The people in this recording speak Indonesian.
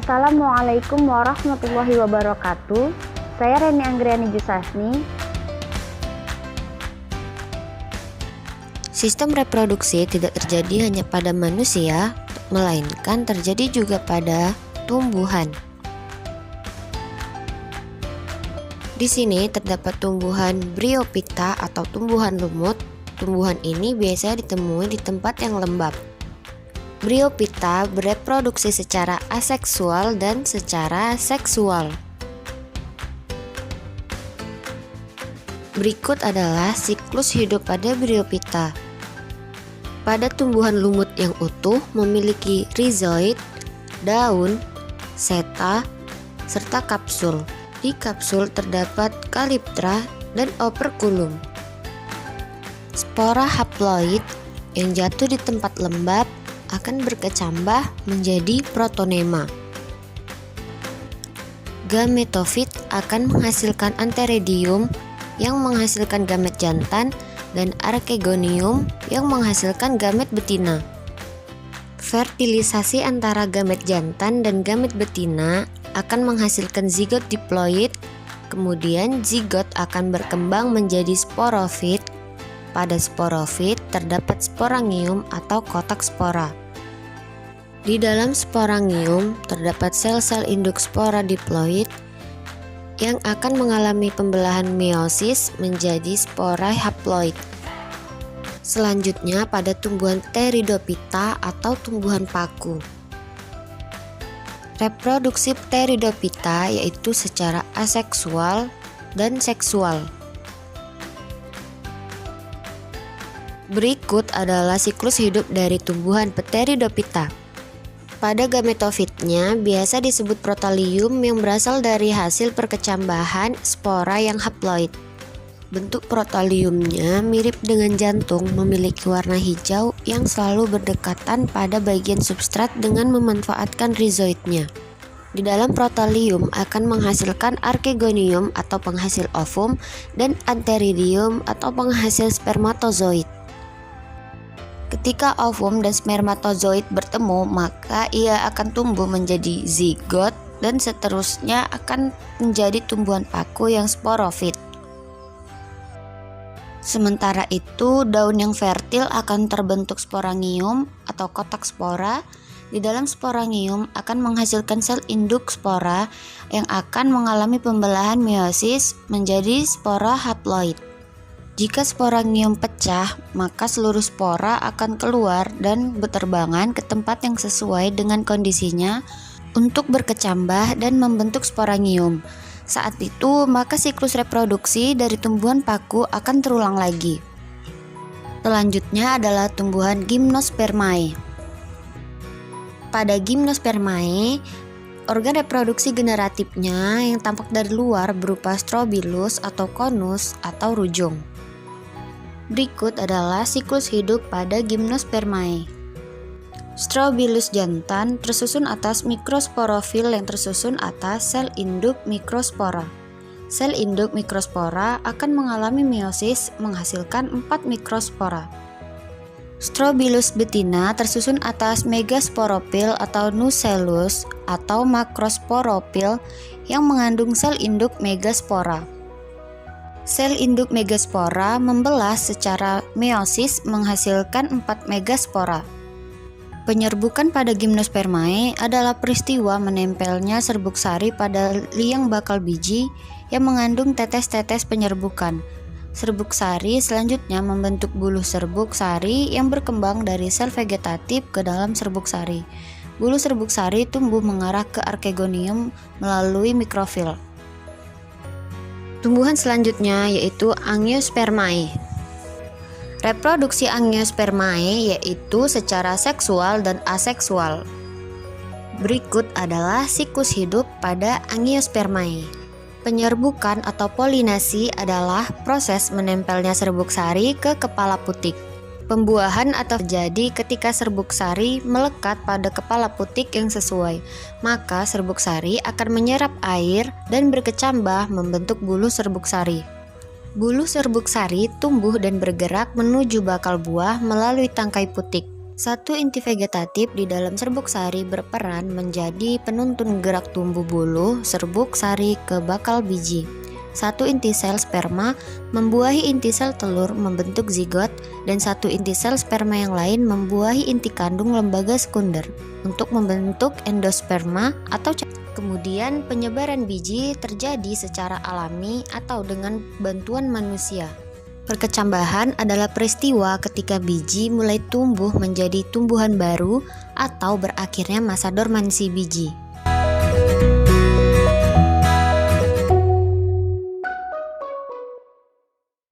Assalamualaikum warahmatullahi wabarakatuh. Saya Reni Anggriani Jusasni. Sistem reproduksi tidak terjadi hanya pada manusia, melainkan terjadi juga pada tumbuhan. Di sini terdapat tumbuhan Bryophyta atau tumbuhan lumut. Tumbuhan ini biasa ditemui di tempat yang lembab. Bryophyta bereproduksi secara aseksual dan secara seksual. Berikut adalah siklus hidup pada Bryophyta. Pada tumbuhan lumut yang utuh memiliki rizoid, daun, seta, serta kapsul. Di kapsul terdapat calyptra dan operculum. Spora haploid yang jatuh di tempat lembab akan berkecambah menjadi protonema. Gametofit akan menghasilkan antheridium yang menghasilkan gamet jantan dan archegonium yang menghasilkan gamet betina. Fertilisasi antara gamet jantan dan gamet betina akan menghasilkan zigot diploid, kemudian zigot akan berkembang menjadi sporofit. Pada sporofit terdapat sporangium atau kotak spora. Di dalam sporangium terdapat sel-sel induk spora diploid yang akan mengalami pembelahan meiosis menjadi spora haploid. Selanjutnya pada tumbuhan Pteridophyta atau tumbuhan paku. Reproduksi Pteridophyta yaitu secara aseksual dan seksual. Berikut adalah siklus hidup dari tumbuhan Pteridophyta. Pada gametofitnya biasa disebut protalium yang berasal dari hasil perkecambahan spora yang haploid. Bentuk protaliumnya mirip dengan jantung, memiliki warna hijau yang selalu berdekatan pada bagian substrat dengan memanfaatkan rizoidnya. Di dalam protalium akan menghasilkan archegonium atau penghasil ovum dan antheridium atau penghasil spermatozoid. Ketika ovum dan spermatozoid bertemu, maka ia akan tumbuh menjadi zigot dan seterusnya akan menjadi tumbuhan paku yang sporofit. Sementara itu, daun yang fertil akan terbentuk sporangium atau kotak spora. Di dalam sporangium akan menghasilkan sel induk spora yang akan mengalami pembelahan meiosis menjadi spora haploid. Jika sporangium pecah, maka seluruh spora akan keluar dan berterbangan ke tempat yang sesuai dengan kondisinya untuk berkecambah dan membentuk sporangium. Saat itu, maka siklus reproduksi dari tumbuhan paku akan terulang lagi. Selanjutnya adalah tumbuhan Gymnospermae. Pada Gymnospermae, organ reproduksi generatifnya yang tampak dari luar berupa strobilus atau konus atau rujung. Berikut adalah siklus hidup pada Gymnospermae. Strobilus jantan tersusun atas mikrosporofil yang tersusun atas sel induk mikrospora. Sel induk mikrospora akan mengalami meiosis menghasilkan 4 mikrospora. Strobilus betina tersusun atas megasporopil atau nucellus atau makrosporopil yang mengandung sel induk megaspora. Sel induk megaspora membelah secara meiosis menghasilkan 4 megaspora. Penyerbukan pada Gymnospermae adalah peristiwa menempelnya serbuk sari pada liang bakal biji yang mengandung tetes-tetes penyerbukan. Serbuk sari selanjutnya membentuk buluh serbuk sari yang berkembang dari sel vegetatif ke dalam serbuk sari. Buluh serbuk sari tumbuh mengarah ke archegonium melalui mikrofil. Tumbuhan selanjutnya yaitu Angiospermae. Reproduksi Angiospermae yaitu secara seksual dan aseksual. Berikut adalah siklus hidup pada Angiospermae. Penyerbukan atau polinasi adalah proses menempelnya serbuk sari ke kepala putik. Pembuahan atau terjadi ketika serbuk sari melekat pada kepala putik yang sesuai, maka serbuk sari akan menyerap air dan berkecambah membentuk buluh serbuk sari. Buluh serbuk sari tumbuh dan bergerak menuju bakal buah melalui tangkai putik. Satu inti vegetatif di dalam serbuk sari berperan menjadi penuntun gerak tumbuh buluh serbuk sari ke bakal biji. Satu inti sel sperma membuahi inti sel telur membentuk zigot, dan satu inti sel sperma yang lain membuahi inti kandung lembaga sekunder untuk membentuk endosperma atau kemudian penyebaran biji terjadi secara alami atau dengan bantuan manusia. Perkecambahan adalah peristiwa ketika biji mulai tumbuh menjadi tumbuhan baru atau berakhirnya masa dormansi biji.